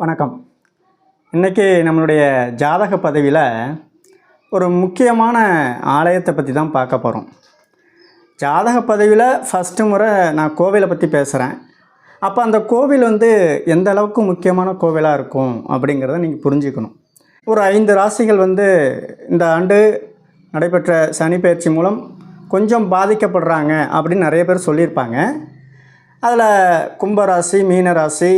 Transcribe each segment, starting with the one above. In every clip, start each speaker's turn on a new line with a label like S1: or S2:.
S1: வணக்கம். இன்றைக்கி நம்மளுடைய ஜாதக பதிவில் ஒரு முக்கியமான ஆலயத்தை பற்றி தான் பார்க்க போகிறோம். ஜாதக பதிவில் ஃபஸ்ட்டு முறை நான் கோவிலை பற்றி பேசுகிறேன். அப்போ அந்த கோவில் எந்த அளவுக்கு முக்கியமான கோவிலாக இருக்கும் அப்படிங்கிறத நீங்கள் புரிஞ்சுக்கணும். ஒரு 5 ராசிகள் இந்த ஆண்டு நடைபெற்ற சனி பெயர்ச்சி மூலம் கொஞ்சம் பாதிக்கப்படுறாங்க அப்படின்னு நிறைய பேர் சொல்லியிருப்பாங்க. அதில் கும்பராசி, மீனராசி,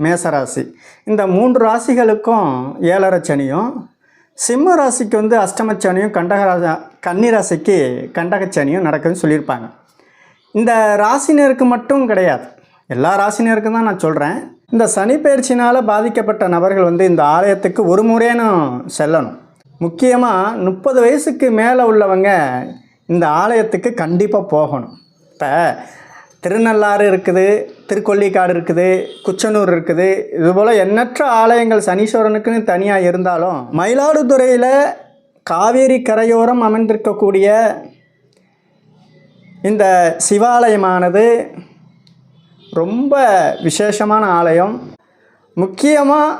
S1: மேசராசி இந்த 3 ராசிகளுக்கும் 7.5 சனியும், சிம்ம ராசிக்கு அஷ்டமச்சனியும், கன்னிராசிக்கு கண்டகச்சனியும் நடக்குதுன்னு சொல்லியிருப்பாங்க. இந்த ராசினருக்கு மட்டும் கிடையாது, எல்லா ராசினருக்கும் தான் நான் சொல்கிறேன். இந்த சனி பயிற்சினால் பாதிக்கப்பட்ட நபர்கள் இந்த ஆலயத்துக்கு ஒரு முறையேனும் செல்லணும். முக்கியமாக 30 வயசுக்கு மேலே உள்ளவங்க இந்த ஆலயத்துக்கு கண்டிப்பாக போகணும். இப்போ திருநள்ளாறு இருக்குது, திருக்கொள்ளிக்காடு இருக்குது, குச்சனூர் இருக்குது, இதுபோல் எண்ணற்ற ஆலயங்கள் சனீஸ்வரனுக்குன்னு தனியாக இருந்தாலும் மயிலாடுதுறையில் காவேரி கரையோரம் அமைந்திருக்கக்கூடிய இந்த சிவாலயமானது ரொம்ப விசேஷமான ஆலயம். முக்கியமாக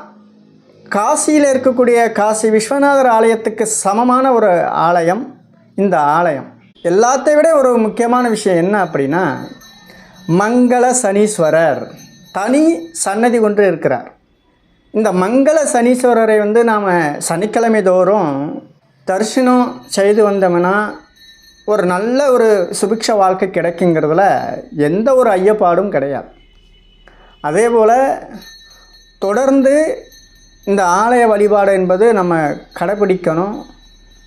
S1: காசியில் இருக்கக்கூடிய காசி விஸ்வநாதர் ஆலயத்துக்கு சமமான ஒரு ஆலயம் இந்த ஆலயம். எல்லாத்தை விட ஒரு முக்கியமான விஷயம் என்ன அப்படின்னா, மங்கள சனீஸ்வரர் தனி சன்னதி கொண்டு இருக்கிறார். இந்த மங்கள சனீஸ்வரரை நாம் சனிக்கிழமை தோறும் தரிசனம் செய்து வந்தோம்னா ஒரு நல்ல ஒரு சுபிக்ஷ வாழ்க்கை கிடைக்குங்கிறதுல எந்த ஒரு ஐயப்பாடும் கிடையாது. அதே போல் தொடர்ந்து இந்த ஆலய வழிபாடு என்பது நம்ம கடைப்பிடிக்கணும்.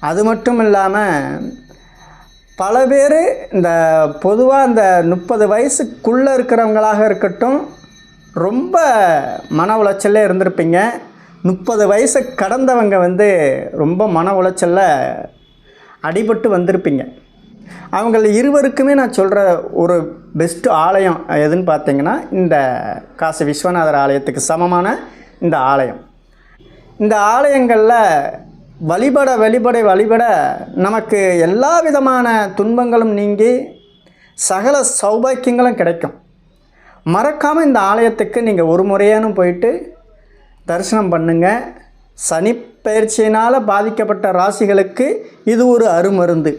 S1: அது மட்டும் இல்லாமல் பல பேர் இந்த பொதுவாக இந்த 30 வயசுக்குள்ளே இருக்கிறவங்களாக இருக்கட்டும், ரொம்ப மன உளைச்சல்ல இருந்திருப்பீங்க. 30 வயசை கடந்தவங்க ரொம்ப மன உளைச்சலில் அடிபட்டு வந்திருப்பீங்க. அவங்க இருவருக்குமே நான் சொல்கிற ஒரு பெஸ்ட்டு ஆலயம் எதுன்னு பார்த்தீங்கன்னா, இந்த காசி விஸ்வநாதர் ஆலயத்துக்கு சமமான இந்த ஆலயம். இந்த ஆலயங்களில் வழிபட நமக்கு எல்லா விதமான துன்பங்களும் நீங்கி சகல சௌபாக்கியங்களும் கிடைக்கும். மறக்காமல் இந்த ஆலயத்துக்கு நீங்கள் ஒரு முறையானும் போயிட்டு தரிசனம் பண்ணுங்கள். சனி பயிற்சியினால் பாதிக்கப்பட்ட ராசிகளுக்கு இது ஒரு அருமருந்து.